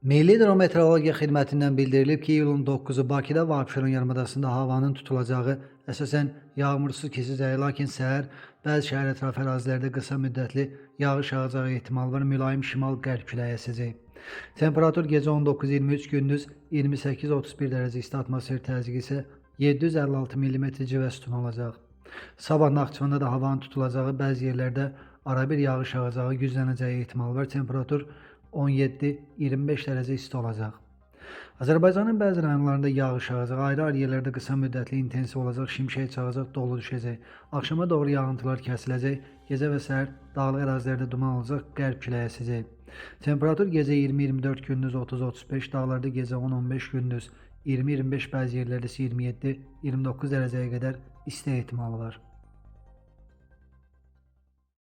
Milli Hidrometeorologiya Xidmətindən bildirilib ki, iyulun 9-u Bakıda və Abşeron yarımadasında havanın tutulacağı, əsasən yağmursuz keçəcəyi, lakin səhər bəzi şəhər ətrafı ərazilərdə qısa müddətli yağış yağacağı ehtimalı var, mülayim şimal-qərb küləyi əsəcək. Temperatur gecə 19-23, gündüz 28-31 dərəcə, isti atmosfer təzyiqi isə 756 mm civə sütunu olacaq. Sabah Naxçıvanda da havanın tutulacağı, bəzi yerlərdə arabir yağış yağacağı, güclənəcəyi ehtimalı var. Temperatur 17-25 dərəcə isti olacaq. Azərbaycanın bəzi rayonlarında yağış yağacaq, ayrı-ayrı yerlərdə qısa müddətli intensiv olacaq, şimşək çağacaq, dolu düşəcək. Axşama doğru yağıntılar kəsiləcək, gecə və səhər dağlıq ərazilərdə duman olacaq, qərb küləyi əsəcək. Temperatur gecə 20-24, gündüz 30-35, dağlarda gecə 10-15, gündüz 20-25, bəzi yerlərdə isə 27-29 dərəcəyə qədər isti ehtimalı var.